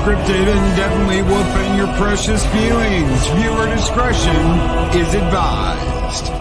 scripted and definitely will offend your precious feelings. Viewer discretion is advised.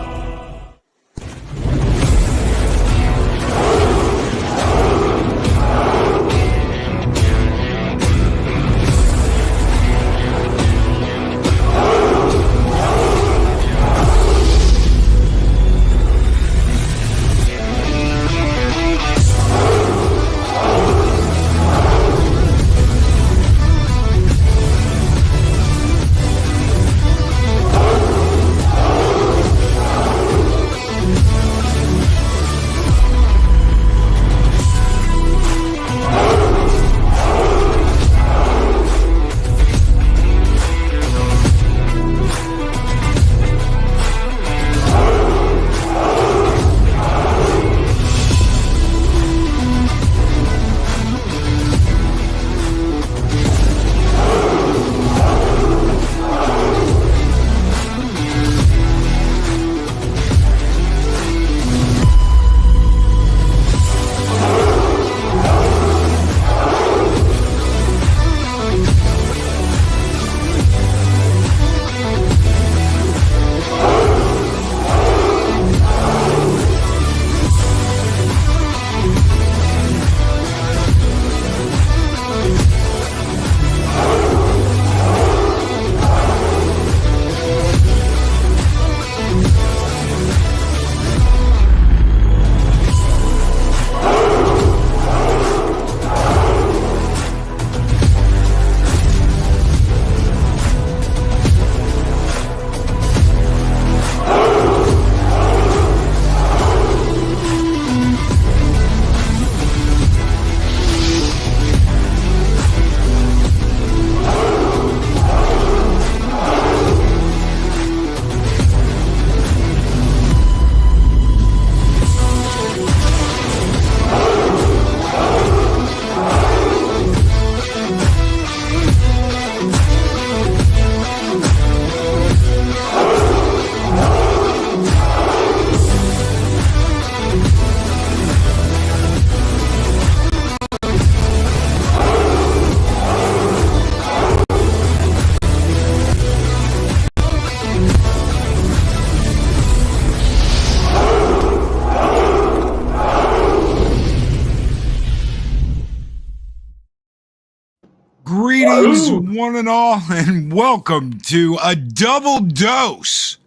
Greetings, one and all, and welcome to a double dose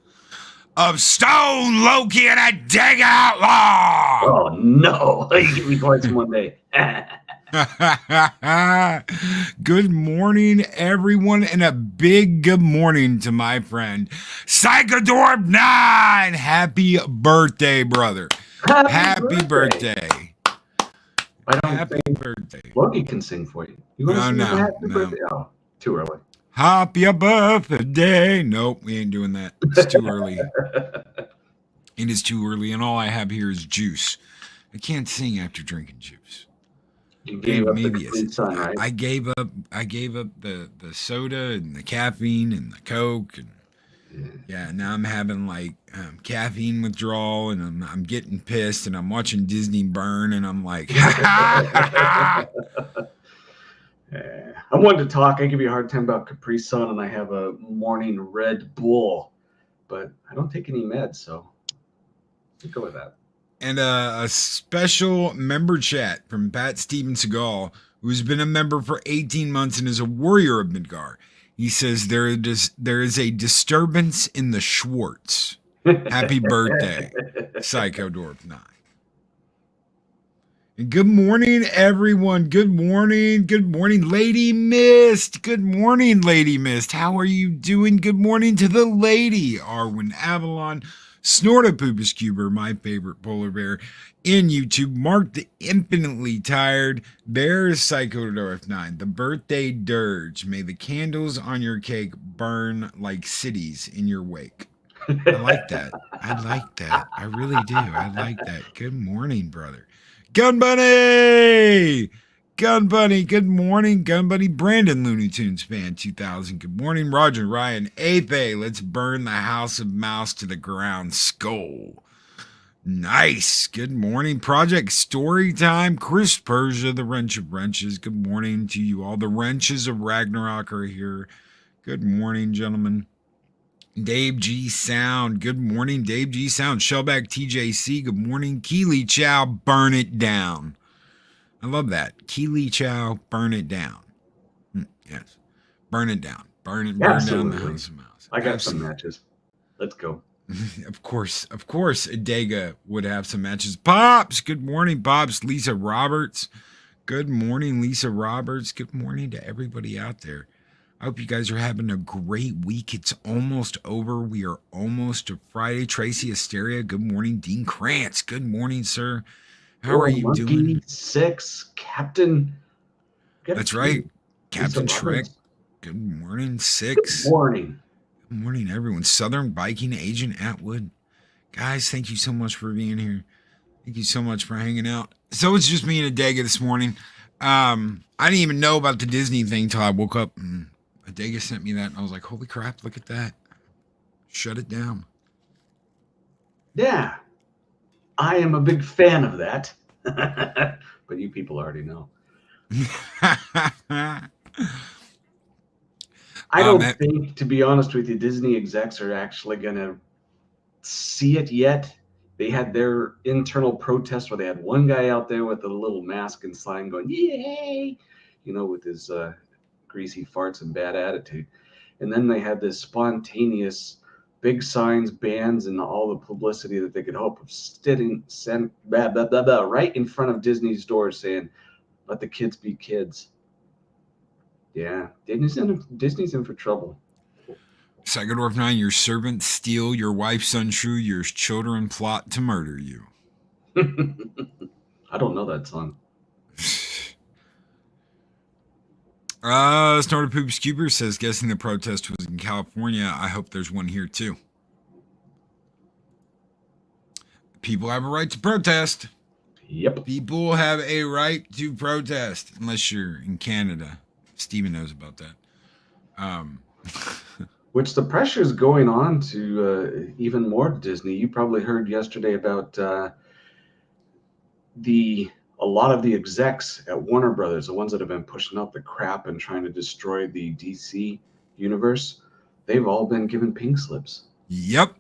of Stone, Loki, and a Dig Outlaw. Oh, no. You get me twice in one day. Good morning, everyone, and a big good morning to my friend, Psychodorp 9. Happy birthday, brother. Happy birthday. Happy birthday. Loki can sing for you. You want to sing happy birthday? Oh, too early. Happy birthday. Nope, we ain't doing that. It's too early. It is too early, and all I have here is juice. I can't sing after drinking juice. You gave up the complete sun, right? I gave up the soda and the caffeine and the Coke, and yeah, now I'm having like caffeine withdrawal, and I'm getting pissed, and I'm watching Disney burn, and I'm like, I wanted to talk. I give you a hard time about Capri Sun, and I have a morning Red Bull, but I don't take any meds, so we'll go with that. And a special member chat from Pat Steven Seagal, who's been a member for 18 months and is a warrior of Midgar. He says there is a disturbance in the Schwartz. Happy birthday, Psychodorp 9. And good morning, everyone. Good morning. Good morning, Lady Mist. Good morning, Lady Mist. How are you doing? Good morning to the lady, Arwen Avalon, Snortopoopas Cuber, my favorite polar bear, in YouTube. Mark the infinitely tired Bears, Psychodorp 9. The birthday dirge. May the candles on your cake burn like cities in your wake. I like that. I like that. I really do. I like that. Good morning, brother. Gun Bunny! Gun Bunny, good morning. Gun Bunny, Brandon Looney Tunes fan 2000. Good morning, Roger Ryan. Ape, let's burn the House of Mouse to the ground. Skull. Nice. Good morning, Project Storytime. Chris Persia, the Wrench of Wrenches. Good morning to you all. The Wrenches of Ragnarok are here. Good morning, gentlemen. Dave G Sound. Good morning, Dave G Sound. Shellback TJC. Good morning. Keely Chow. Burn it down. I love that. Keely Chow. Burn it down. Yes. Burn it down. Burn down the Absolutely. house of mouse. I got some Absolutely. matches. Let's go. Of course, Adega would have some matches. Pops, good morning, Pops. Lisa Roberts, good morning, Lisa Roberts. Good morning to everybody out there. I hope you guys are having a great week. It's almost over. We are almost to Friday. Tracy Asteria, good morning. Dean Krantz, good morning, sir. How are you Monkey doing? 6, Captain. That's right, Lisa Captain Shrek. Roberts. Good morning, Good 6. morning. Good morning, everyone. Southern Biking Agent Atwood. Guys, thank you so much for being here. Thank you so much for hanging out. So it's just me and Adega this morning. I didn't even know about the Disney thing till I woke up and Adega sent me that and I was like, holy crap, look at that. Shut it down. Yeah, I am a big fan of that. But you people already know. I don't think, to be honest with you, Disney execs are actually going to see it yet. They had their internal protest where they had one guy out there with a little mask and sign going, yay, with his greasy farts and bad attitude. And then they had this spontaneous big signs, bands, and all the publicity that they could hope of sitting right in front of Disney's doors saying, let the kids be kids. Yeah, Disney's in for trouble. Psychodorf 9, your servants steal, your wife's untrue, your children plot to murder you. I don't know that song. Snorted Poops Cuber says, guessing the protest was in California. I hope there's one here too. People have a right to protest. Yep. People have a right to protest, unless you're in Canada. Steven knows about that. Which the pressure is going on to even more Disney. You probably heard yesterday about a lot of the execs at Warner Brothers, the ones that have been pushing out the crap and trying to destroy the DC universe. They've all been given pink slips. Yep.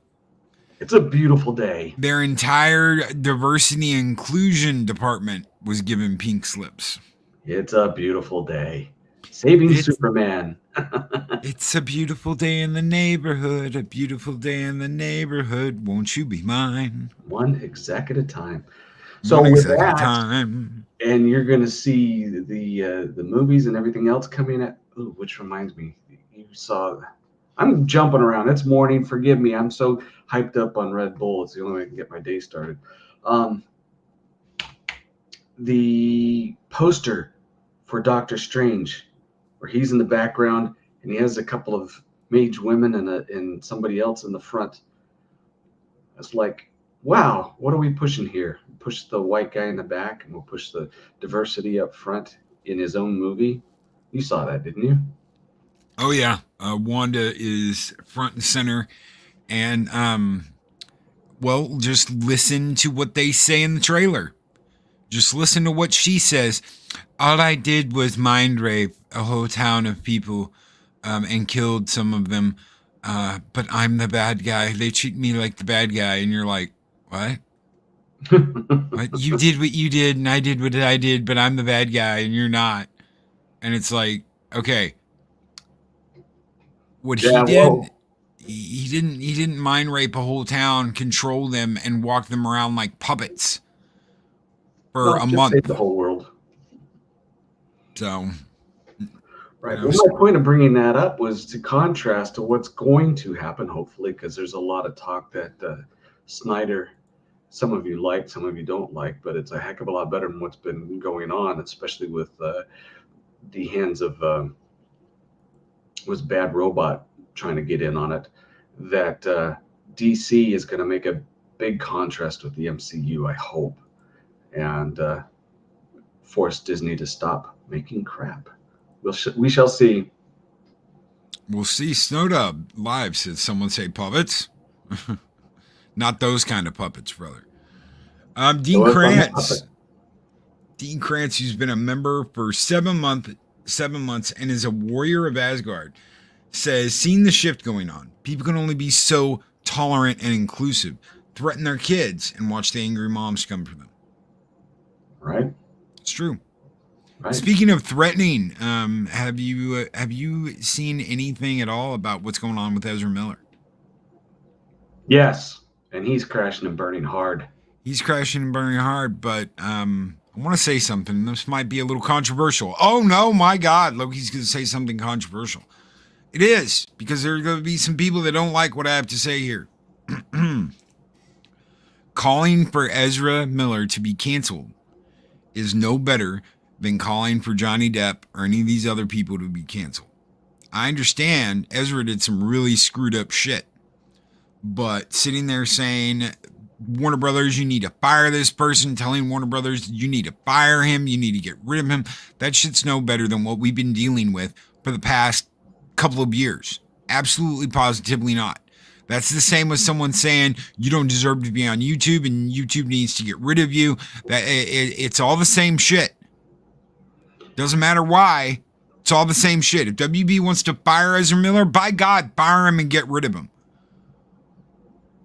It's a beautiful day. Their entire diversity and inclusion department was given pink slips. It's a beautiful day. Saving Superman. It's a beautiful day in the neighborhood. A beautiful day in the neighborhood. Won't you be mine? One exec at a time. So with that, time. And you're going to see the movies and everything else coming at. Ooh, which reminds me, you saw. I'm jumping around. It's morning. Forgive me. I'm so hyped up on Red Bull. It's the only way I can get my day started. The poster for Doctor Strange, where he's in the background and he has a couple of mage women and somebody else in the front. It's like, wow, what are we pushing here? Push the white guy in the back and we'll push the diversity up front in his own movie. You saw that, didn't you? Oh yeah. Wanda is front and center. And well, just listen to what they say in the trailer. Just listen to what she says. All I did was mind rape a whole town of people and killed some of them. But I'm the bad guy. They treat me like the bad guy. And you're like, what? What? You did what you did and I did what I did, but I'm the bad guy and you're not. And it's like, okay. What he did, he didn't mind rape a whole town, control them, and walk them around like puppets for a month. Save the whole world. So, right. Well, my point of bringing that up was to contrast to what's going to happen, hopefully, because there's a lot of talk that Snyder, some of you like, some of you don't like, but it's a heck of a lot better than what's been going on, especially with the hands of was Bad Robot trying to get in on it. That DC is going to make a big contrast with the MCU, I hope, and force Disney to stop making crap. We shall see. We'll see. Snowdub live said someone say puppets. Not those kind of puppets, brother. Dean Krantz. Dean Krantz, who's been a member for 7 months and is a warrior of Asgard, says, seeing the shift going on, people can only be so tolerant and inclusive, threaten their kids, and watch the angry moms come for them. Right. It's true. Right. Speaking of threatening, have you seen anything at all about what's going on with Ezra Miller? Yes, and he's crashing and burning hard. He's crashing and burning hard, but I want to say something. This might be a little controversial. Oh no, my God, Loki's going to say something controversial. It is, because there are going to be some people that don't like what I have to say here. Calling for Ezra Miller to be canceled is no better than calling for Johnny Depp or any of these other people to be canceled. I understand Ezra did some really screwed up shit, but sitting there saying, Warner Brothers, you need to fire this person, telling Warner Brothers, you need to fire him, you need to get rid of him, that shit's no better than what we've been dealing with for the past couple of years. Absolutely, positively not. That's the same with someone saying you don't deserve to be on YouTube and YouTube needs to get rid of you. It's all the same shit. Doesn't matter why. It's all the same shit. If WB wants to fire Ezra Miller, by God, fire him and get rid of him.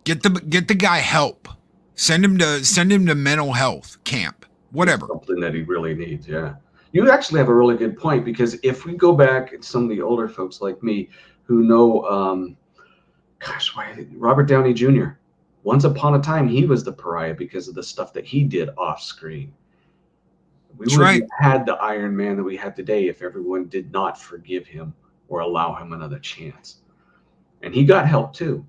Get the guy help. Send him to mental health camp. Whatever. Something that he really needs. Yeah. You actually have a really good point, because if we go back at some of the older folks like me who know, Robert Downey Jr. Once upon a time, he was the pariah because of the stuff that he did off screen. We wouldn't have had the Iron Man that we have today if everyone did not forgive him or allow him another chance. And he got help too.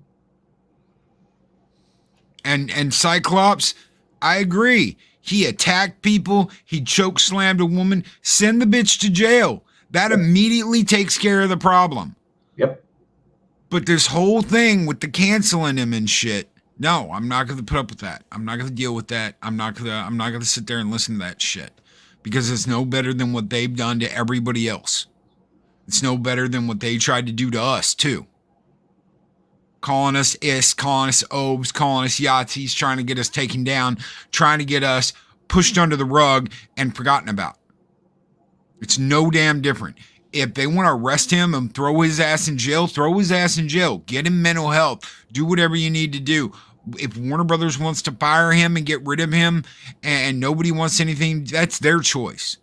And Cyclops, I agree. He attacked people. He choke slammed a woman. Send the bitch to jail. That immediately takes care of the problem. Yep. But this whole thing with the canceling him and shit, no, I'm not going to put up with that. I'm not going to deal with that. I'm not going to sit there and listen to that shit, because it's no better than what they've done to everybody else. It's no better than what they tried to do to us too. Calling us calling us obes, calling us Yahtzees, trying to get us taken down, trying to get us pushed under the rug and forgotten about. It's no damn different. If they want to arrest him and throw his ass in jail, throw his ass in jail. Get him mental health. Do whatever you need to do. If Warner Brothers wants to fire him and get rid of him and nobody wants anything, that's their choice.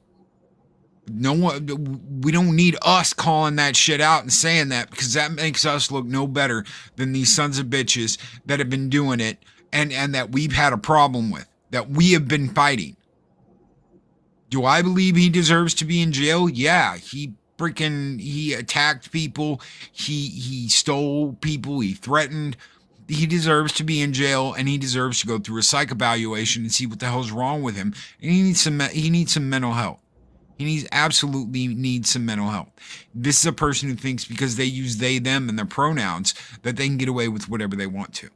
No one, we don't need us calling that shit out and saying that, because that makes us look no better than these sons of bitches that have been doing it and that we've had a problem with, that we have been fighting. Do I believe he deserves to be in jail? Yeah, he attacked people, he stole people, he threatened. He deserves to be in jail, and he deserves to go through a psych evaluation and see what the hell's wrong with him. And he needs some mental health. He absolutely needs some mental health. This is a person who thinks because they use they, them, and their pronouns that they can get away with whatever they want to.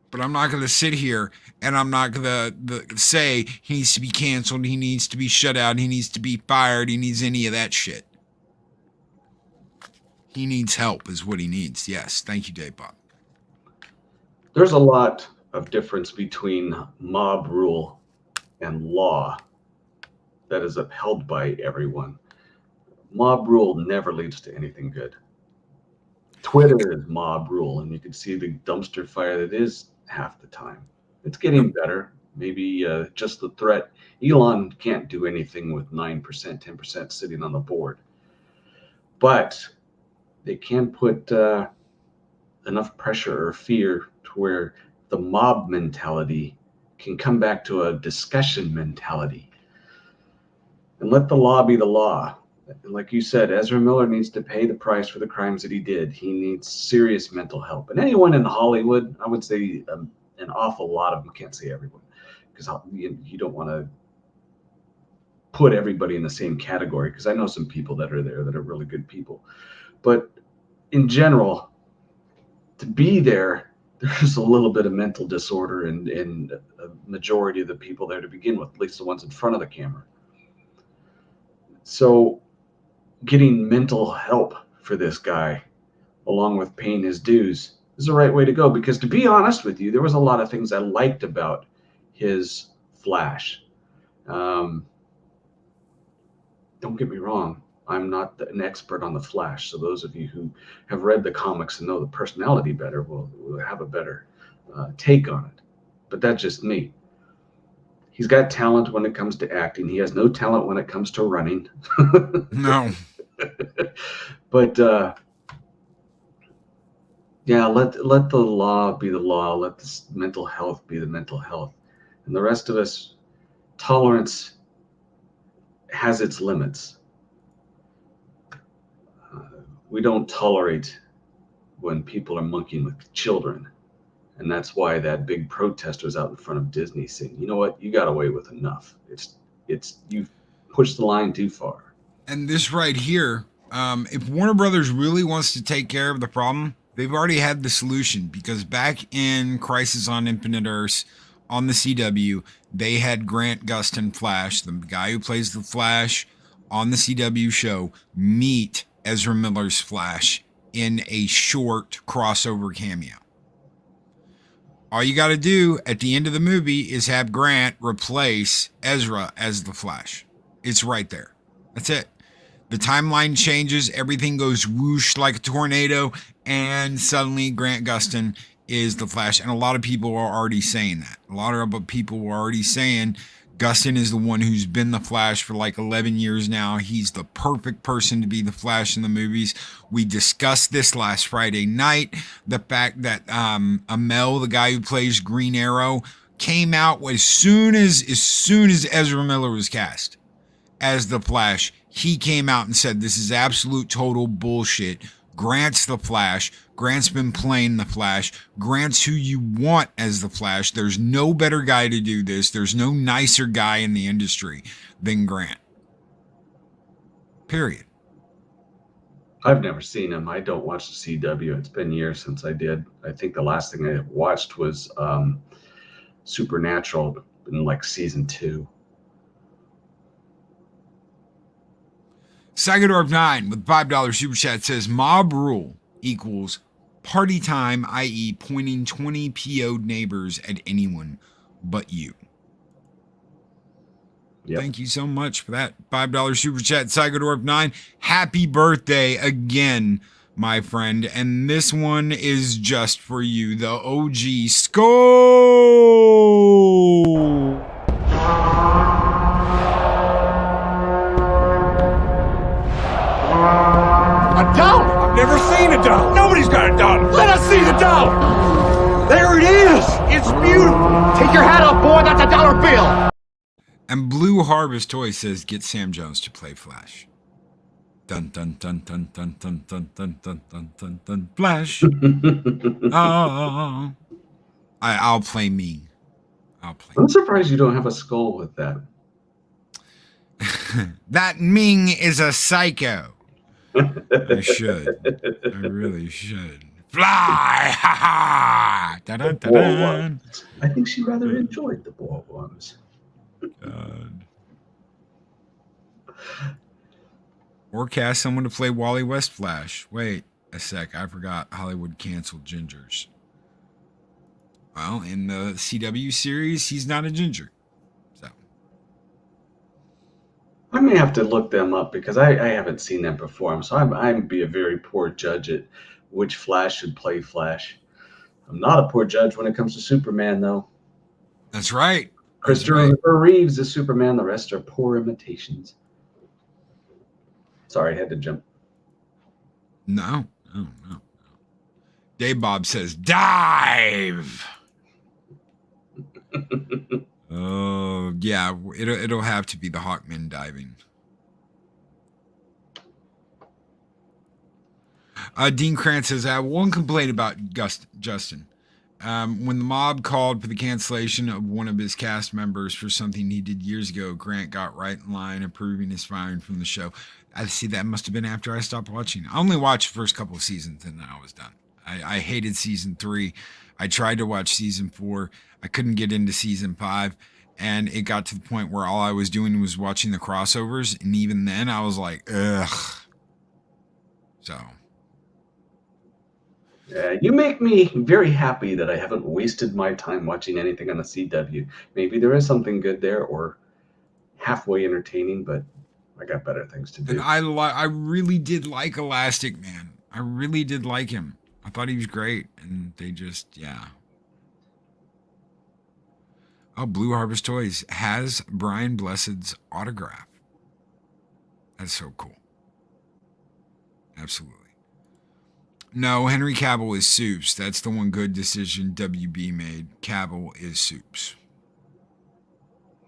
But I'm not going to sit here and I'm not going to say he needs to be canceled, he needs to be shut out, he needs to be fired, he needs any of that shit. He needs help is what he needs. Yes. Thank you, Dave Bob. There's a lot of difference between mob rule and law that is upheld by everyone. Mob rule never leads to anything good. Twitter is mob rule, and you can see the dumpster fire that is half the time. It's getting better. Maybe just the threat. Elon can't do anything with 9%, 10% sitting on the board. But they can put enough pressure or fear to where the mob mentality can come back to a discussion mentality, and let the law be the law. Like you said, Ezra Miller needs to pay the price for the crimes that he did. He needs serious mental help. And anyone in Hollywood, I would say an awful lot of them, can't say everyone, because you don't want to put everybody in the same category, because I know some people that are there that are really good people. But in general, to be there, there's a little bit of mental disorder in a majority of the people there to begin with, at least the ones in front of the camera. So getting mental help for this guy, along with paying his dues, is the right way to go. Because to be honest with you, there was a lot of things I liked about his Flash. Don't get me wrong, I'm not an expert on the Flash. So those of you who have read the comics and know the personality better will have a better take on it. But that's just me. He's got talent when it comes to acting. He has no talent when it comes to running. No. But yeah, let the law be the law. Let this mental health be the mental health, and the rest of us, tolerance has its limits. We don't tolerate when people are monkeying with children, and that's why that big protest was out in front of Disney saying, "You know what? You got away with enough. It's you've pushed the line too far." And this right here, if Warner Brothers really wants to take care of the problem, they've already had the solution, because back in Crisis on Infinite Earths on the CW, they had Grant Gustin Flash, the guy who plays the Flash on the CW show, meet Ezra Miller's Flash in a short crossover cameo. All you got to do at the end of the movie is have Grant replace Ezra as the Flash. It's right there. That's it. The timeline changes, everything goes whoosh like a tornado, and suddenly Grant Gustin is the Flash. And a lot of people are already saying that. A lot of people were already saying Gustin is the one who's been the Flash for like 11 years now. He's the perfect person to be the Flash in the movies. We discussed this last Friday night. The fact that Amell, the guy who plays Green Arrow, came out as soon as Ezra Miller was cast as the Flash. He came out and said, this is absolute total bullshit. Grant's the Flash. Grant's been playing the Flash. Grant's who you want as the Flash. There's no better guy to do this. There's no nicer guy in the industry than Grant. Period. I've never seen him. I don't watch the CW. It's been years since I did. I think the last thing I watched was Supernatural in like season 2. Sagadorf9 with $5 super chat says mob rule equals party time, i.e. pointing 20 PO'd neighbors at anyone but you. Yep. Thank you so much for that $5 super chat, Sagadorf9. Happy birthday again, my friend. And this one is just for you, the OG Skull. A dollar? I've never seen a dollar. Nobody's got a dollar. Let us see the dollar. There it is. It's beautiful. Take your hat off, boy. That's a dollar bill. And Blue Harvest Toy says, get Sam Jones to play Flash. Dun dun dun dun dun dun dun dun dun dun dun dun. Flash. Oh. I'll play me. I'm surprised you don't have a skull with that. That Ming is a psycho. I should. I really should. Fly! Ha ha! I think she rather enjoyed the ball ones. God. Or cast someone to play Wally West Flash. Wait a sec. I forgot Hollywood canceled gingers. Well, in the CW series, he's not a ginger. I may have to look them up because I haven't seen them perform. So I'm be a very poor judge at which Flash should play Flash. I'm not a poor judge when it comes to Superman, though. That's right. Christopher Reeves is Superman. The rest are poor imitations. Sorry, I had to jump. No. Dave Bob says, dive! Oh, yeah, it'll have to be the Hawkman diving. Dean Krantz says, I have one complaint about Justin. When the mob called for the cancellation of one of his cast members for something he did years ago, Grant got right in line approving his firing from the show. I see that must have been after I stopped watching. I only watched the first couple of seasons and then I was done. I hated season 3. I tried to watch season 4. I couldn't get into season 5. And it got to the point where all I was doing was watching the crossovers. And even then I was like, ugh. So. You make me very happy that I haven't wasted my time watching anything on the CW. Maybe there is something good there or halfway entertaining, but I got better things to And do. I really did like Elastic Man. I really did like him. I thought he was great, and they just Oh, Blue Harvest Toys has Brian Blessed's autograph. That's so cool. Absolutely. No, Henry Cavill is Soups. That's the one good decision WB made. Cavill is Soups.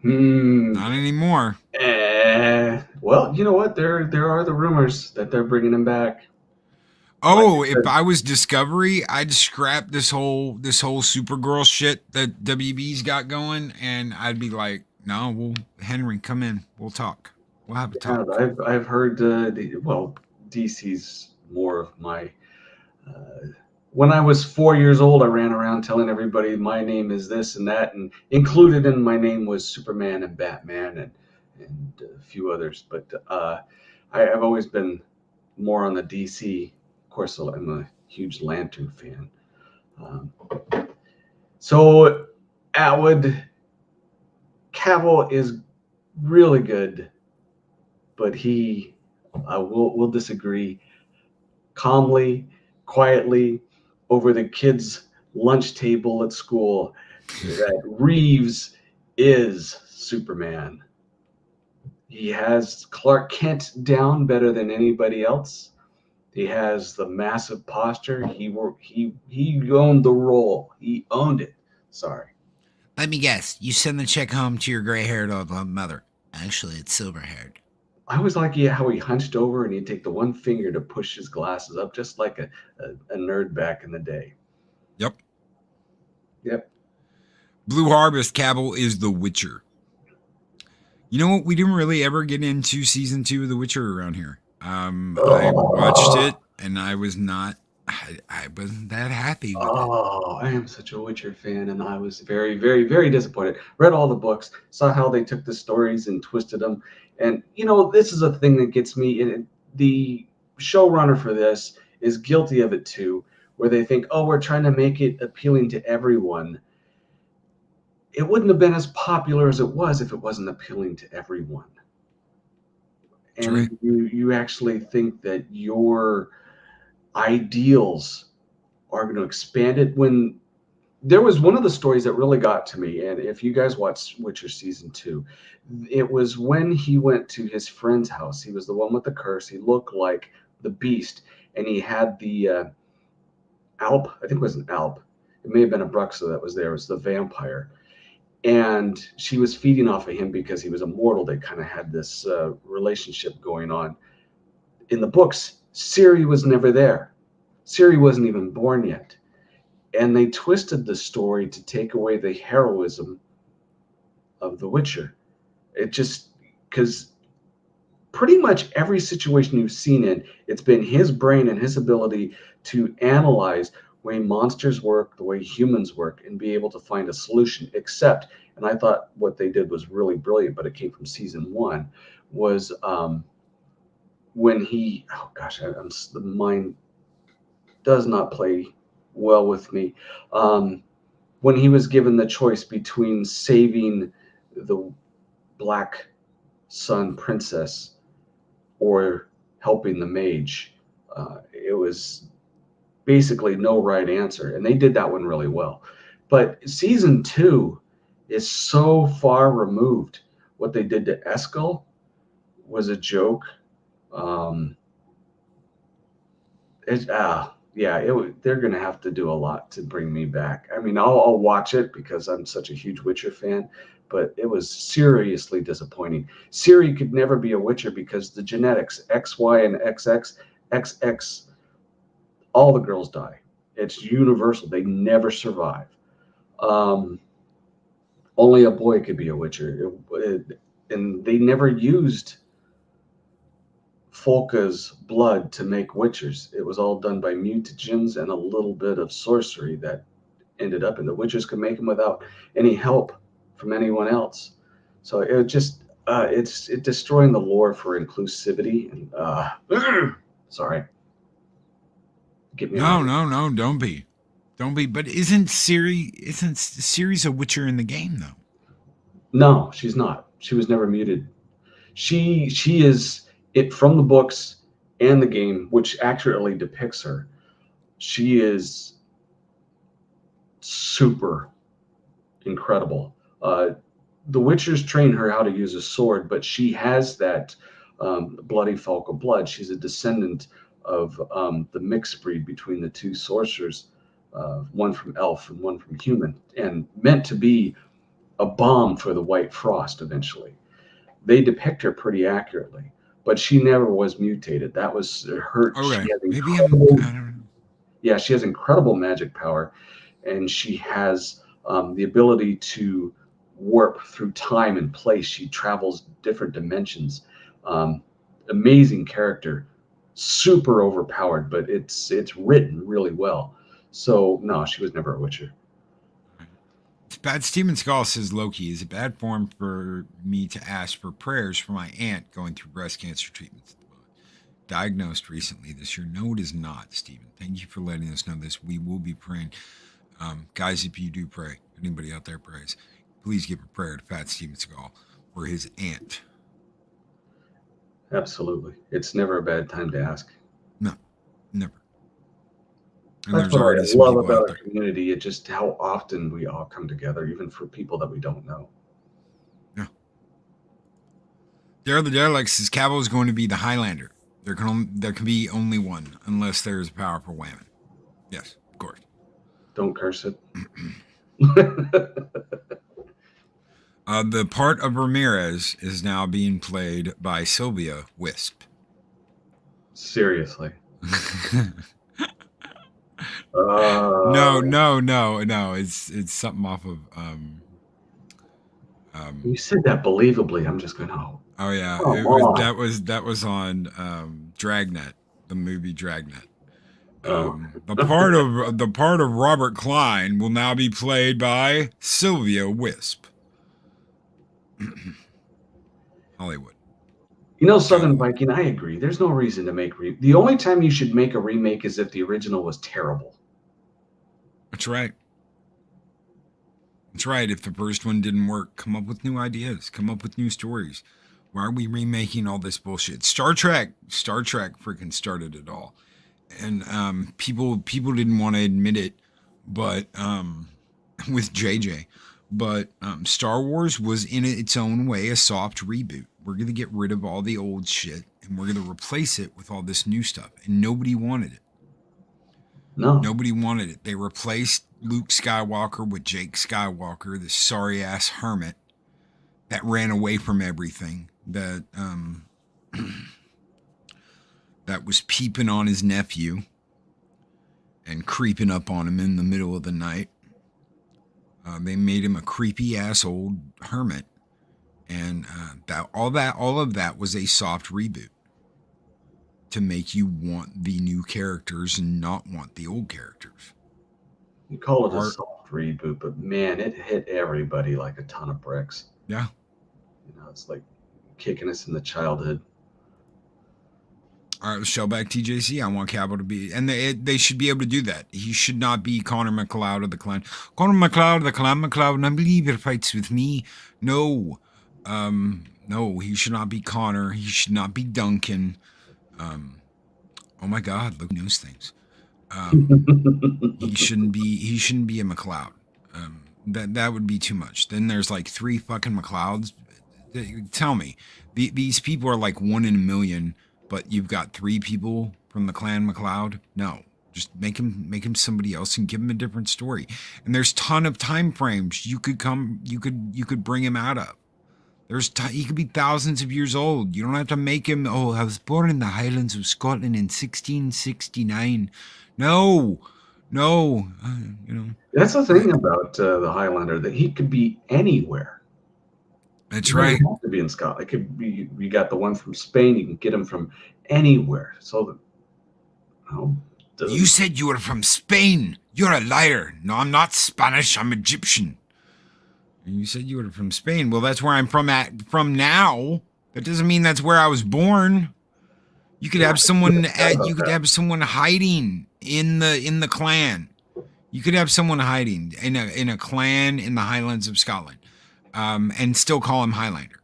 Not anymore. Well, you know what? There are the rumors that they're bringing him back. Oh, if I was Discovery, I'd scrap this whole Supergirl shit that WB's got going, and I'd be like, no, well, Henry, come in, we'll talk, we'll have a talk. I've heard DC's more of my. When I was 4 years old, I ran around telling everybody my name is this and that, and included in my name was Superman and Batman and a few others. But I've always been more on the DC. Of course, I'm a huge Lantern fan. So Atwood Cavill is really good, but we'll disagree calmly, quietly, over the kids' lunch table at school that Reeves is Superman. He has Clark Kent down better than anybody else. He has the massive posture. He owned the role. He owned it. Sorry. Let me guess, you send the check home to your gray-haired old mother. Actually, it's silver-haired. I always like how he hunched over and he'd take the one finger to push his glasses up, just like a nerd back in the day. Yep. Blue Harvest Cavill is The Witcher. You know what? We didn't really ever get into season 2 of The Witcher around here. I watched it and I was not. I wasn't that happy with it. Oh, I am such a Witcher fan, and I was very, very, very disappointed. Read all the books, saw how they took the stories and twisted them, and this is a thing that gets me. The showrunner for this is guilty of it too, where they think, "Oh, we're trying to make it appealing to everyone." It wouldn't have been as popular as it was if it wasn't appealing to everyone. And right. you actually think that your ideals are going to expand it. When there was one of the stories that really got to me, and if you guys watched Witcher season 2, it was when he went to his friend's house. He was the one with the curse. He looked like the beast, and he had the Alp. I think it was an Alp. It may have been a Bruxa that was there. It was the vampire. And she was feeding off of him because he was immortal. They kind of had this relationship going on. In the books, Ciri was never there. Ciri wasn't even born yet. And they twisted the story to take away the heroism of The Witcher. It just, because pretty much every situation you've seen in, it's been his brain and his ability to analyze the way monsters work, the way humans work, and be able to find a solution. Except, and I thought what they did was really brilliant, but it came from season 1, was when he, the mind does not play well with me. When he was given the choice between saving the Black Sun princess or helping the mage, it was basically no right answer, and they did that one really well. But season 2 is so far removed. What they did to Eskel was a joke. They're going to have to do a lot to bring me back. I mean, I'll watch it because I'm such a huge Witcher fan, but it was seriously disappointing. Ciri could never be a Witcher because the genetics, XY and XX, all the girls die. It's universal. They never survive. Only a boy could be a Witcher. And they never used Folka's blood to make Witchers. It was all done by mutagens and a little bit of sorcery that ended up in the Witchers could make them without any help from anyone else. So it just it's destroying the lore for inclusivity and sorry. Get me No, out. no, don't be. But isn't Ciri's a Witcher in the game though? No, she's not. She was never muted. She is it from the books and the game, which accurately depicts her. She is super incredible. The Witchers train her how to use a sword, but she has that bloody folk of blood. She's a descendant of the mixed breed between the two sorcerers, one from elf and one from human, and meant to be a bomb for the White Frost eventually. They depict her pretty accurately, but she never was mutated. That was her. Okay, She has maybe incredible, I don't know. yeah, she has incredible magic power, and she has the ability to warp through time and place. She travels different dimensions. Um, Amazing character, super overpowered, but it's written really well. So no, she was never a Witcher. Bad Steven Skull says, Loki, is it bad form for me to ask for prayers for my aunt going through breast cancer treatments? Diagnosed recently this year. No, it is not, Stephen. Thank you for letting us know this. We will be praying. Guys, if you do pray, anybody out there prays, please give a prayer to Fat Steven Skull for his aunt. Absolutely. It's never a bad time to ask. No, never. And That's there's what already I some love people about out our there. community. It's just how often we all come together, even for people that we don't know. Yeah. Daryl the Derelict says Cabo is going to be the Highlander. There can be only one, unless there is a powerful whammon. Yes, of course. Don't curse it. The part of Ramirez is now being played by Sylvia Wisp. Seriously. No. It's something off of. You said that believably. I'm just going, oh. Oh yeah, that was on Dragnet, the movie Dragnet. The part of Robert Klein will now be played by Sylvia Wisp. Hollywood. You know, Southern Viking, I agree. There's no reason to make the only time you should make a remake is if the original was terrible. That's right. That's right. If the first one didn't work, come up with new ideas. Come up with new stories. Why are we remaking all this bullshit? Star Trek freaking started it all. And people didn't want to admit it, but with JJ. But Star Wars was in its own way a soft reboot. We're going to get rid of all the old shit and we're going to replace it with all this new stuff. And nobody wanted it. No. Nobody wanted it. They replaced Luke Skywalker with Jake Skywalker, this sorry ass hermit that ran away from everything, that that was peeping on his nephew and creeping up on him in the middle of the night. They made him a creepy ass old hermit, and all of that was a soft reboot to make you want the new characters and not want the old characters. You call it a soft reboot, but man, it hit everybody like a ton of bricks. Yeah. You know, it's like kicking us in the childhood. All right, Shellback TJC. I want Cabo to be, and they should be able to do that. He should not be Connor McLeod of the clan. Connor McLeod of the clan McLeod, and I believe he fights with me. No, no, he should not be Connor. He should not be Duncan. Oh my God, look, knows things. He shouldn't be a McLeod. That would be too much. Then there's like 3 fucking McLeods. Tell me, these people are like 1 in a million. But you've got 3 people from the clan McLeod? No, just make him somebody else and give him a different story. And there's ton of time frames you could bring him out of. He could be thousands of years old. You don't have to make him. Oh, I was born in the Highlands of Scotland in 1669. No, you know. That's the thing about the Highlander, that he could be anywhere. That's right. It have to be in Scotland. It could be. You got the one from Spain. You can get him from anywhere. So, you said you were from Spain. You're a liar. No, I'm not Spanish. I'm Egyptian. And you said you were from Spain. Well, that's where I'm from now. That doesn't mean that's where I was born. You could have someone hiding in the clan. You could have someone hiding in a clan in the Highlands of Scotland, and still call him Highlander.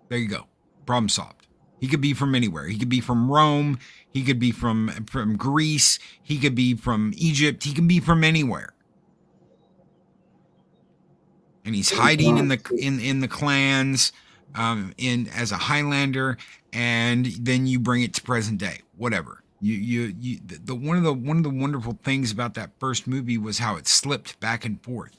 There you go. Problem solved. He could be from anywhere. He could be from Rome. He could be from Greece. He could be from Egypt. He can be from anywhere. And he's hiding in the clans, as a Highlander, and then you bring it to present day. Whatever. One of the wonderful things about that first movie was how it slipped back and forth,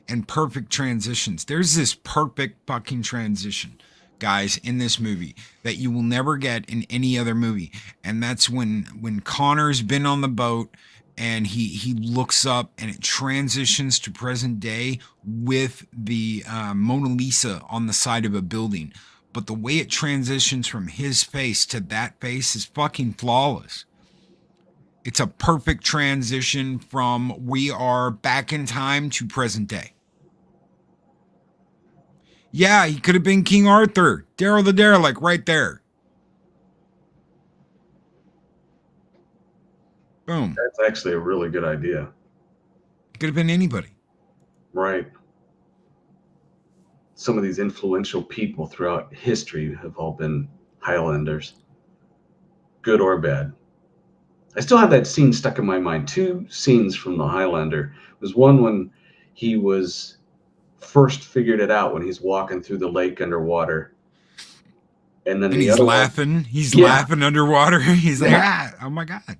and perfect transitions. There's this perfect fucking transition, guys, in this movie that you will never get in any other movie, and that's when Connor's been on the boat and he looks up and it transitions to present day with the Mona Lisa on the side of a building. But the way it transitions from his face to that face is fucking flawless. It's a perfect transition from we are back in time to present day. Yeah, he could have been King Arthur, Daryl the Derelict, right there. Boom. That's actually a really good idea. It could have been anybody. Right. Some of these influential people throughout history have all been Highlanders, good or bad. I still have that scene stuck in my mind. Two scenes from the Highlander. It was one when he was first figured it out when he's walking through the lake underwater. And then he's laughing. He's laughing underwater. He's like, oh my God.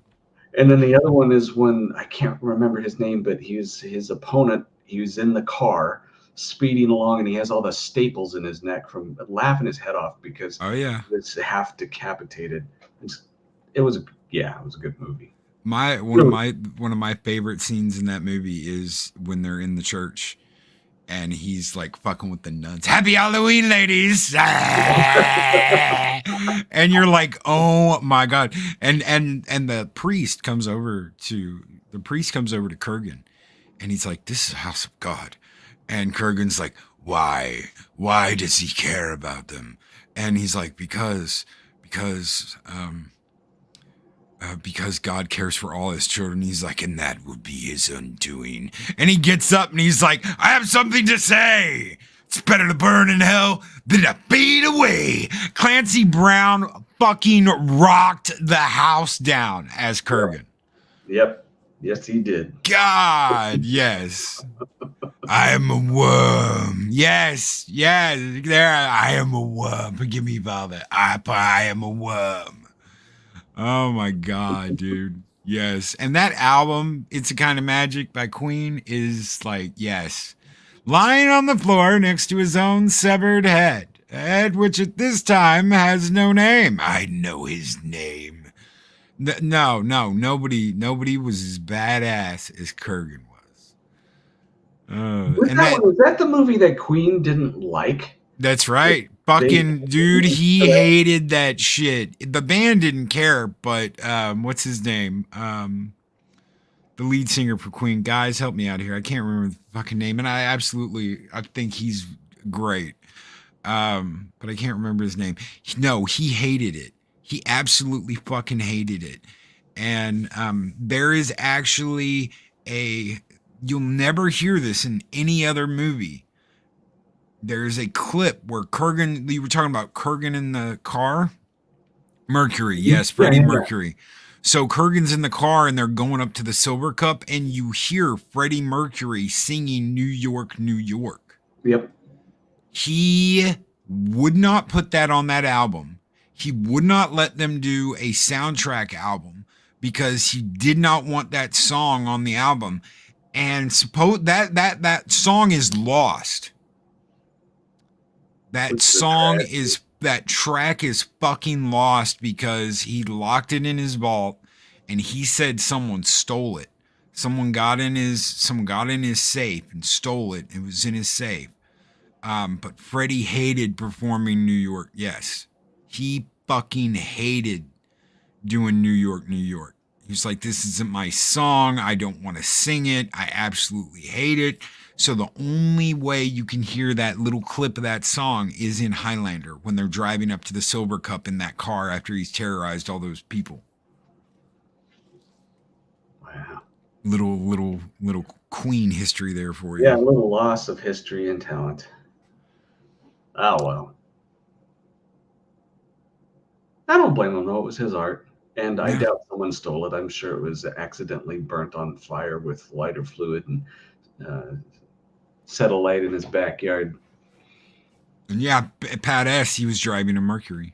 And then the other one is when, I can't remember his name, but his opponent, he was in the car speeding along and he has all the staples in his neck from laughing his head off because he was half decapitated. It was a good movie. One of my favorite scenes in that movie is when they're in the church and he's like fucking with the nuns. Happy Halloween, ladies. And you're like, oh my God. And the priest comes over to Kurgan and he's like, this is the house of God. And Kurgan's like, why does he care about them? And he's like, because God cares for all his children. He's like, and that would be his undoing. And he gets up and he's like, I have something to say. It's better to burn in hell than to fade away. Clancy Brown fucking rocked the house down as Kurgan. Yep. Yes, he did. God, yes. I am a worm. Yes. There, I am a worm. Forgive me, Father. I am a worm. Oh my God, dude. Yes. And that album, It's a Kind of Magic by Queen, is like, yes. Lying on the floor next to his own severed head. A head which at this time has no name. I know his name. No, nobody was as badass as Kurgan was. Was that the movie that Queen didn't like? That's right. Fucking dude, he hated that shit. The band didn't care, but what's his name? The lead singer for Queen. Guys, help me out here. I can't remember the fucking name, and I think he's great. But I can't remember his name. No, he hated it. He absolutely fucking hated it. And there is actually you'll never hear this in any other movie. There's a clip where Kurgan, you were talking about Kurgan in the car? Mercury, yes, Freddie Mercury. So Kurgan's in the car and they're going up to the Silver Cup and you hear Freddie Mercury singing New York, New York. Yep. He would not put that on that album. He would not let them do a soundtrack album because he did not want that song on the album. And suppose that song is lost. That track is fucking lost because he locked it in his vault and he said someone stole it. Someone got in his safe and stole it. It was in his safe. But Freddie hated performing New York. Yes. He fucking hated doing New York, New York. He was like, this isn't my song. I don't want to sing it. I absolutely hate it. So the only way you can hear that little clip of that song is in Highlander when they're driving up to the Silver Cup in that car after he's terrorized all those people. Wow. Little Queen history there for you. Yeah, a little loss of history and talent. Oh, well. I don't blame him, though. It was his art. And I doubt someone stole it. I'm sure it was accidentally burnt on fire with lighter fluid and set alight in his backyard. And yeah, Pat S., he was driving a Mercury.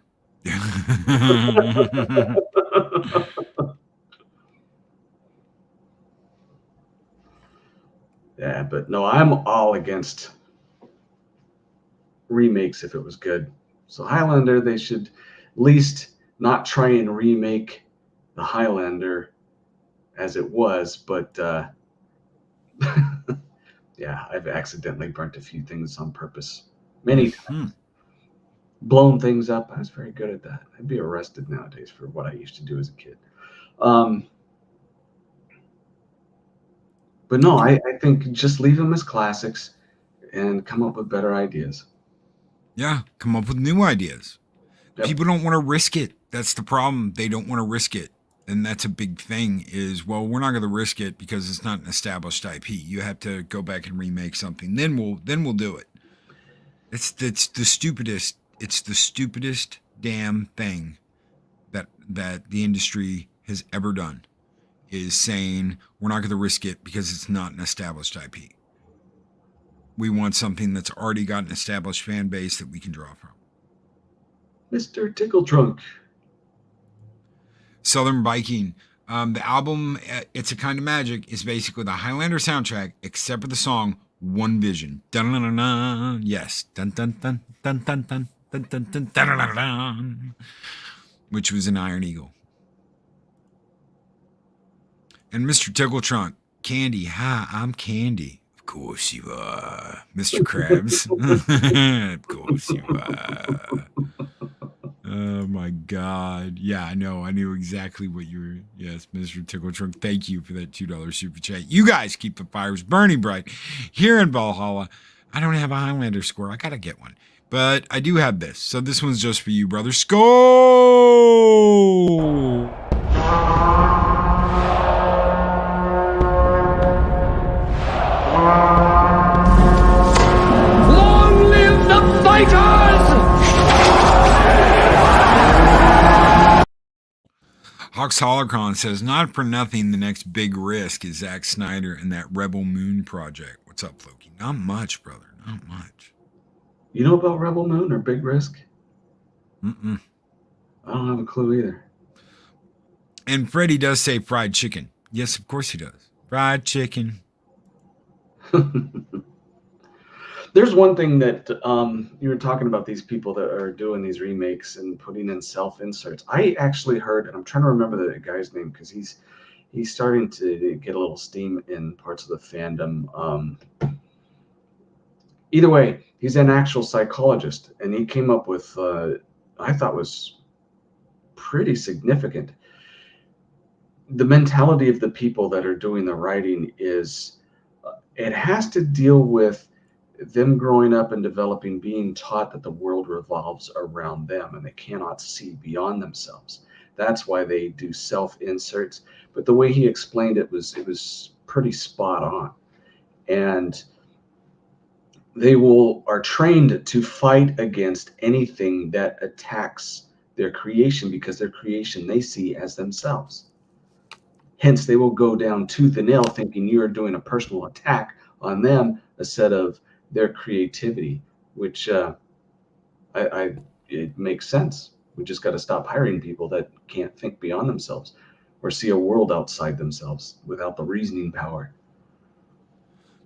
Yeah, but no, I'm all against remakes if it was good. So Highlander, they should at least not try and remake the Highlander as it was, but yeah, I've accidentally burnt a few things on purpose many times. Blown things up. I was very good at that. I'd be arrested nowadays for what I used to do as a kid. But no, I think just leave them as classics and come up with better ideas. Yeah, come up with new ideas. Yep. People don't want to risk it. That's the problem. They don't want to risk it. And that's a big thing is, well, we're not going to risk it because it's not an established IP. You have to go back and remake something. Then we'll do it. It's the stupidest. It's the stupidest damn thing that the industry has ever done is saying we're not going to risk it because it's not an established IP. We want something that's already got an established fan base that we can draw from. Mr. Tickle Trunk. Southern Viking. The album, It's a Kind of Magic, is basically the Highlander soundtrack, except for the song One Vision. Dun dun dun dun. Yes. Dun dun dun dun dun dun dun dun dun dun dun dun. Which was an Iron Eagle. And Mr. Tickle Trunk. Candy. Hi, I'm Candy. Of course you are. Mr. Krabs. Of course you are. Oh my God. Yeah, I know. I knew exactly what you were. Yes, Mr. Tickle Trunk. Thank you for that $2 super chat. You guys keep the fires burning bright here in Valhalla. I don't have a Highlander score. I got to get one. But I do have this. So this one's just for you, brother. Skull! Long live the fighters! Hawks Holocron says, not for nothing, the next big risk is Zack Snyder and that Rebel Moon project. What's up, Floki? Not much, brother. Not much. You know about Rebel Moon or Big Risk? Mm-mm. I don't have a clue either. And Freddie does say fried chicken. Yes, of course he does. Fried chicken. There's one thing that you were talking about these people that are doing these remakes and putting in self-inserts. I actually heard, and I'm trying to remember the guy's name because he's starting to get a little steam in parts of the fandom. Either way, he's an actual psychologist, and he came up with I thought was pretty significant. The mentality of the people that are doing the writing is it has to deal with them growing up and developing, being taught that the world revolves around them and they cannot see beyond themselves. That's why they do self-inserts. But the way he explained it was pretty spot on. And they are trained to fight against anything that attacks their creation because their creation they see as themselves. Hence, they will go down tooth and nail thinking you are doing a personal attack on them instead of their creativity, which it makes sense. We just got to stop hiring people that can't think beyond themselves or see a world outside themselves without the reasoning power.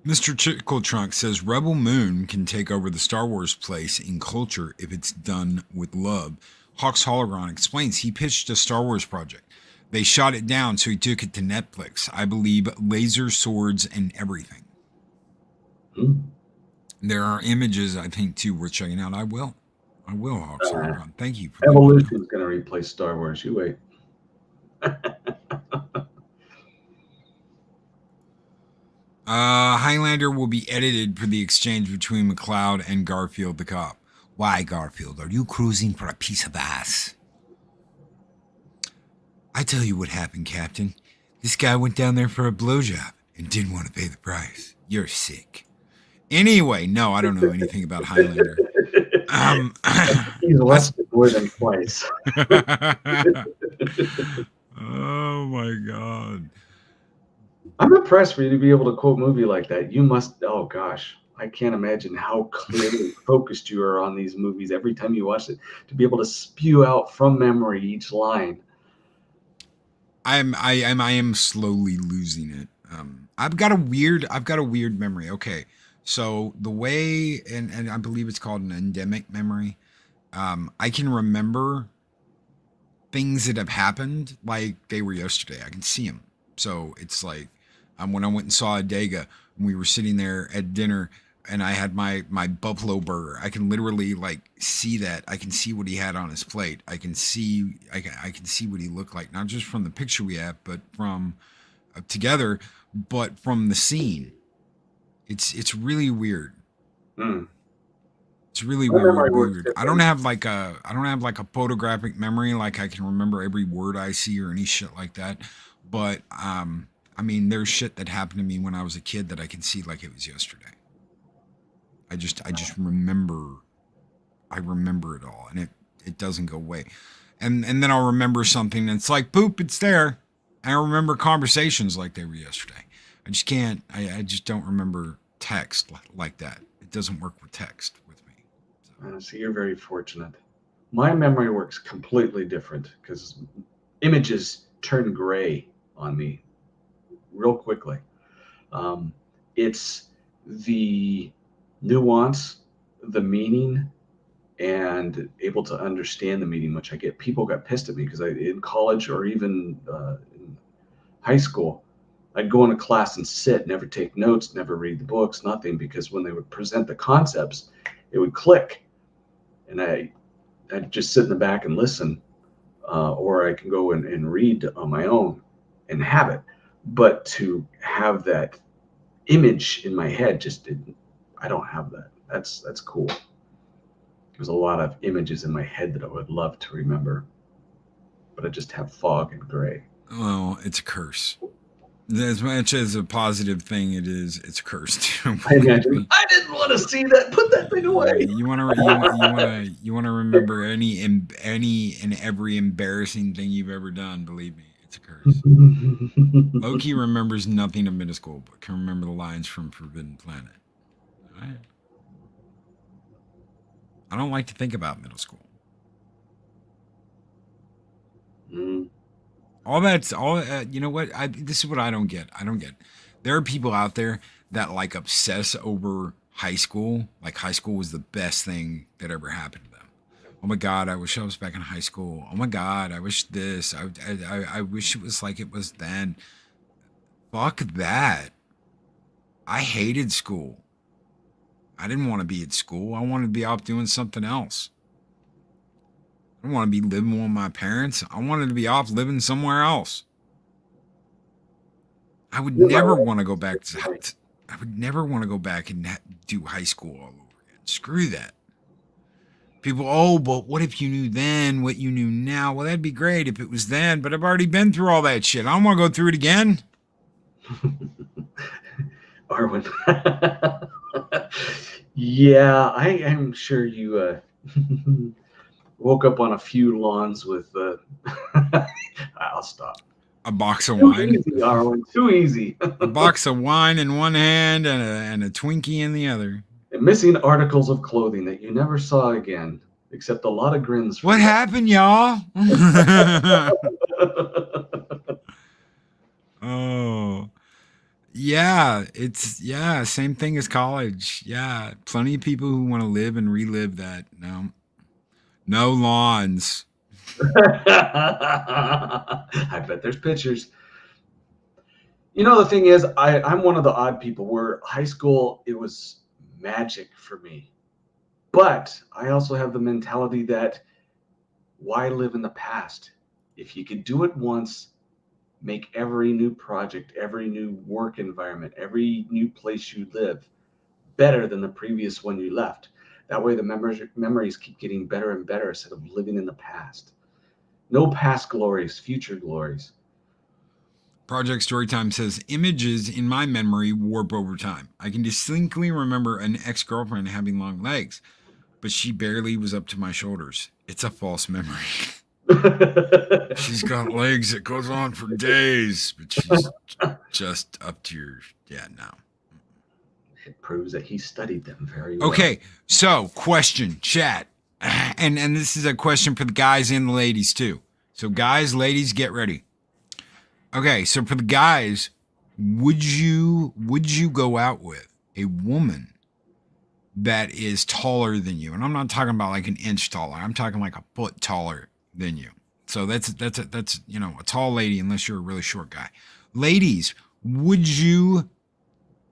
Mr. Chickle Trunk says Rebel Moon can take over the Star Wars place in culture if it's done with love. Hawks Hologron explains he pitched a Star Wars project. They shot it down, so he took it to Netflix. I believe laser swords and everything. There are images, I think, too, worth checking out. I will, Hawks Hologron. Thank you. Evolution is going to replace Star Wars. You wait. Highlander will be edited for the exchange between McCloud and Garfield the cop. Why, Garfield? Are you cruising for a piece of ass? I tell you what happened, Captain. This guy went down there for a blowjob and didn't want to pay the price. You're sick. Anyway, no, I don't know anything about Highlander. He's less more than twice. Oh my God. I'm impressed for you to be able to quote a movie like that. You must, oh gosh, I can't imagine how clearly focused you are on these movies every time you watch it, to be able to spew out from memory each line. I am slowly losing it. I've got a weird memory. Okay. So the way, and I believe it's called an endemic memory. I can remember things that have happened like they were yesterday. I can see them. So it's like when I went and saw Adega, and we were sitting there at dinner, and I had my buffalo burger. I can literally like see that. I can see what he had on his plate. I can see what he looked like, not just from the picture we have, but from together, but from the scene. It's really weird. It's really weird. I don't have like a photographic memory, like I can remember every word I see or any shit like that. But I mean, there's shit that happened to me when I was a kid that I can see like it was yesterday. I just remember. I remember it all, and it doesn't go away. And then I'll remember something, and it's like poop, it's there. And I remember conversations like they were yesterday. I just can't. I just don't remember text like that. It doesn't work with text with me. So you're very fortunate. My memory works completely different because images turn gray on me real quickly. It's the nuance, the meaning, and able to understand the meaning, which I get. People got pissed at me because in college or even in high school, I'd go into class and sit, never take notes, never read the books, nothing, because when they would present the concepts, it would click. And I'd just sit in the back and listen, or I can go and read on my own and have it. But to have that image in my head, I don't have that. That's cool. There's a lot of images in my head that I would love to remember, but I just have fog and gray. Well, it's a curse. As much as a positive thing, it's a curse too. I imagine. I didn't want to see that. Put that thing away. You want to remember any and every embarrassing thing you've ever done. Believe me, it's a curse. Loki remembers nothing of middle school, but can remember the lines from Forbidden Planet. All right. I don't like to think about middle school. All that's all. You know what? This is what I don't get. There are people out there that like obsess over high school. Like high school was the best thing that ever happened to them. Oh my God, I wish I was back in high school. Oh my God, I wish this. I wish it was like it was then. Fuck that. I hated school. I didn't want to be at school. I wanted to be out doing something else. I don't want to be living with my parents. I wanted to be off living somewhere else. I would never want to go back I would never want to go back and do high school all over again. Screw that. People, oh, but what if you knew then what you knew now? Well, that'd be great if it was then, but I've already been through all that shit. I don't want to go through it again. Arwen. Yeah, I am sure you woke up on a few lawns with I'll stop. A box of Too wine. Easy, Arwen. Too easy. A box of wine in one hand and a Twinkie in the other. And missing articles of clothing that you never saw again, except a lot of grins. What happened, y'all? Oh. Yeah, same thing as college. Yeah, plenty of people who want to live and relive that. No lawns. I bet there's pictures. You know, the thing is, I'm one of the odd people where high school, it was magic for me. But I also have the mentality that why live in the past? If you could do it once, make every new project, every new work environment, every new place you live better than the previous one you left. That way the memories keep getting better and better instead of living in the past. No past glories, future glories. Project Storytime says, images in my memory warp over time. I can distinctly remember an ex-girlfriend having long legs, but she barely was up to my shoulders. It's a false memory. She's got legs that goes on for days, but she's just up to your, no. It proves that he studied them very well. Okay, so question, chat. And this is a question for the guys and the ladies too. So guys, ladies, get ready. Okay, so for the guys, would you go out with a woman that is taller than you? And I'm not talking about like an inch taller. I'm talking like a foot taller than you. So that's a tall lady, unless you're a really short guy. Ladies, would you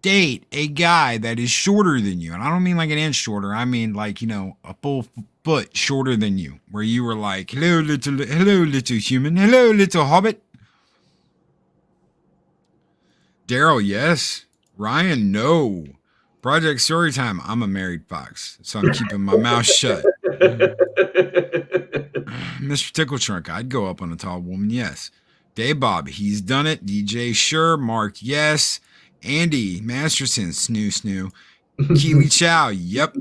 date a guy that is shorter than you? And I don't mean like an inch shorter. I mean like, a full foot shorter than you, where you were like, hello little human, hello little hobbit. Daryl, yes. Ryan, no. Project Storytime, I'm a married fox, so I'm keeping my mouth shut. Mr. Tickle Trunk, I'd go up on a tall woman, yes. Dave Bob, he's done it. DJ, sure. Mark, yes. Andy Masterson, snoo. Keely Chow, yep.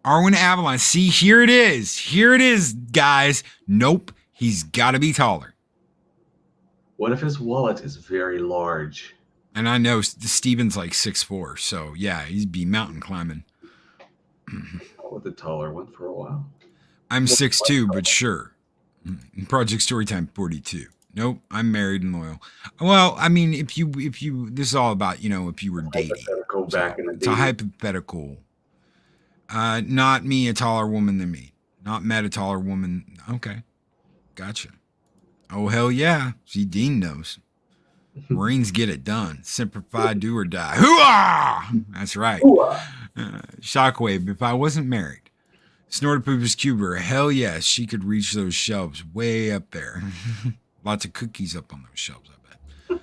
Arwen Avalon, see, here it is. Here it is, guys. Nope, he's got to be taller. What if his wallet is very large? And I know Steven's like 6'4", so yeah, he'd be mountain climbing. With the taller one for a while. I'm 6'2", but sure. Project Storytime 42. Nope, I'm married and loyal. Well, I mean, if you, this is all about, if you were dating. It's a hypothetical. Not me, a taller woman than me. Not met a taller woman. Okay, gotcha. Oh, hell yeah. See, Dean knows. Marines get it done. Simplify, do or die. Hooah! That's right. Shockwave, if I wasn't married. Snorted Pooper's Cuber, hell yes, she could reach those shelves way up there. Lots of cookies up on those shelves, I bet.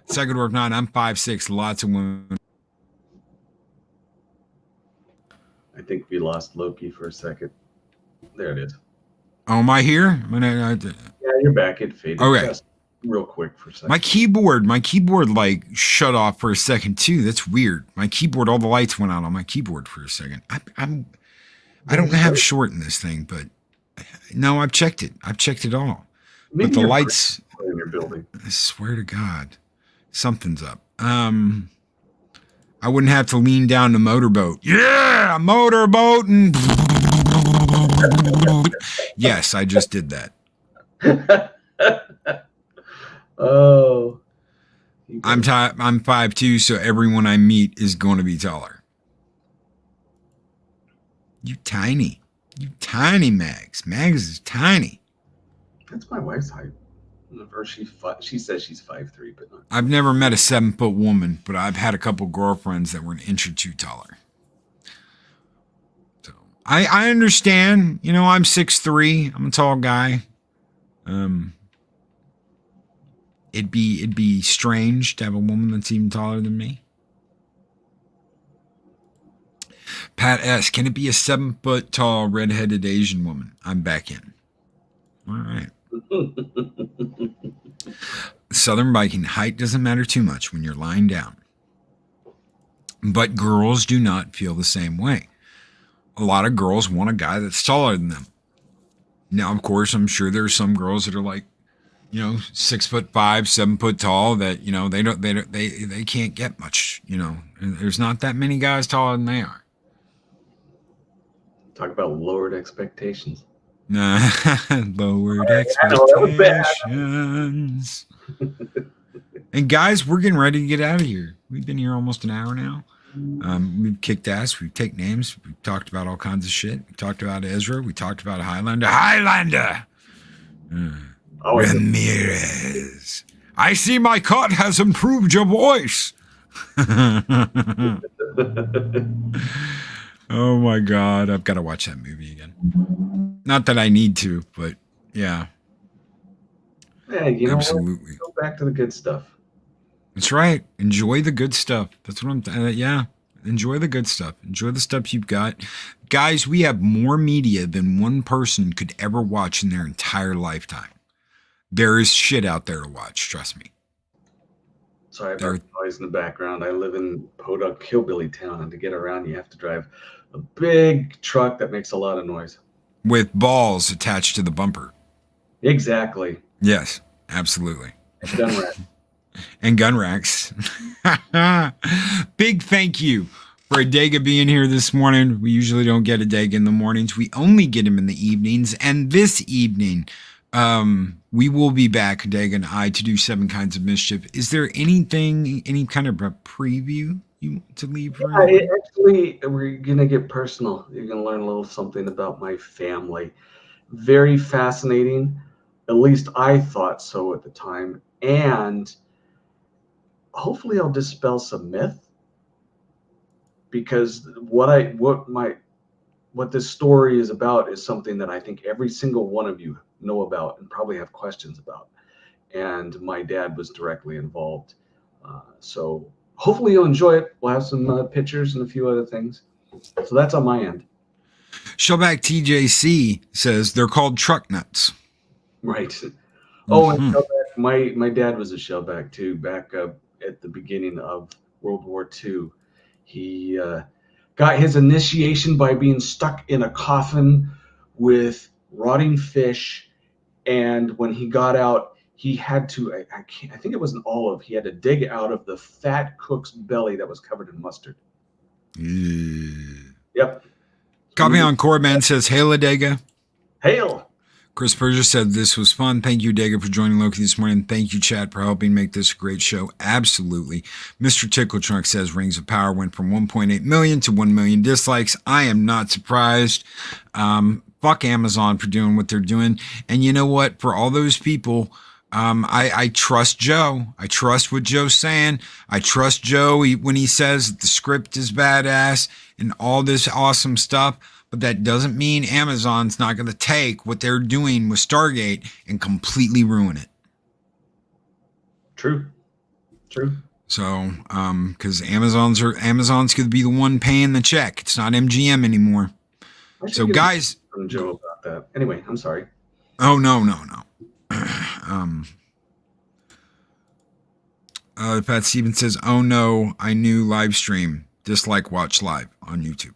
Second Work 9, I'm 5'6", lots of women. I think we lost Loki for a second. There it is. Oh, am I here? Yeah, you're back. It faded. Okay. Just real quick for a second. My keyboard like shut off for a second too. That's weird. My keyboard, all the lights went out on my keyboard for a second. I don't have short in this thing, but no, I've checked it. I've checked it all. Maybe but the lights in your building. I swear to God, something's up. I wouldn't have to lean down the motorboat. Yeah, motorboating. Yes, I just did that. Oh. I'm 5'2", so everyone I meet is going to be taller. You tiny, Mags. Mags is tiny. That's my wife's height. Or she says she's 5'3", but not. I've never met a 7-foot woman, but I've had a couple girlfriends that were an inch or two taller. So I understand. I'm 6'3". I'm a tall guy. It'd be strange to have a woman that's even taller than me. Pat S, can it be a 7-foot tall redheaded Asian woman? I'm back in. All right. Southern Viking, height doesn't matter too much when you're lying down. But girls do not feel the same way. A lot of girls want a guy that's taller than them. Now, of course, I'm sure there are some girls that are like, 6'5", 7 foot tall that, they can't get much, there's not that many guys taller than they are. Talk about lowered expectations. Lowered expectations. And guys, we're getting ready to get out of here. We've been here almost an hour now. We've kicked ass. We've taken names. We've talked about all kinds of shit. We talked about Ezra. We talked about Highlander. Ramirez. I see my cut has improved your voice. Oh my God. I've got to watch that movie again. Not that I need to, but yeah. Yeah, you know Absolutely. what? Go back to the good stuff. That's right. Enjoy the good stuff. That's what I'm. Yeah. Enjoy the good stuff. Enjoy the stuff you've got. Guys, we have more media than one person could ever watch in their entire lifetime. There is shit out there to watch. Trust me. Sorry about the noise in the background. I live in Podunk Hillbilly Town, and to get around, you have to drive a big truck that makes a lot of noise. With balls attached to the bumper. Exactly. Yes, absolutely. And gun racks. And gun racks. Big thank you for Adega being here this morning. We usually don't get Adega in the mornings. We only get him in the evenings. And this evening, we will be back, Adega and I, to do 7 Kinds of Mischief. Is there anything, any kind of a preview you want to leave for actually, we're going to get personal. You're going to learn a little something about my family. Very fascinating. At least I thought so at the time. And hopefully I'll dispel some myth, because what this story is about is something that I think every single one of you know about and probably have questions about. And my dad was directly involved. So hopefully you'll enjoy it. We'll have some pictures and a few other things. So that's on my end. Shellback TJC says they're called truck nuts. Right. Oh, and Shellback, my dad was a Shellback too, back at the beginning of World War II. He got his initiation by being stuck in a coffin with rotting fish, and when he got out, he had to, I think it was an olive, he had to dig out of the fat cook's belly that was covered in mustard. Yep. Copy on Corbin says, hail Adega. Hail. Chris Persia said this was fun. Thank you, Adega, for joining Loki this morning. Thank you, chat, for helping make this a great show. Absolutely. Mr. Tickle Trunk says Rings of Power went from 1.8 million to 1 million dislikes. I am not surprised. Fuck Amazon for doing what they're doing. And you know what? For all those people, I trust Joe. I trust what Joe's saying. I trust Joe when he says that the script is badass and all this awesome stuff. But that doesn't mean Amazon's not going to take what they're doing with Stargate and completely ruin it. True. So, because Amazon's going to be the one paying the check. It's not MGM anymore. So, guys, from Joe about that. Anyway, I'm sorry. Oh no. Pat Stevens says, "Oh no, I knew live stream. Dislike watch live on YouTube."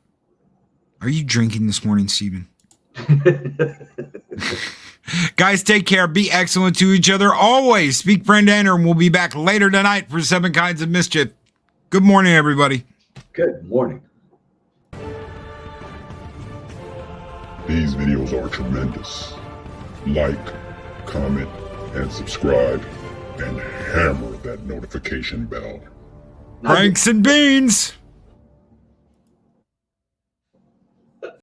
Are you drinking this morning, Steven? Guys, take care. Be excellent to each other. Always speak friend and we'll be back later tonight for 7 Kinds of Mischief. Good morning, everybody. Good morning. These videos are tremendous. Like, comment, and subscribe, and hammer that notification bell. Franks and beans.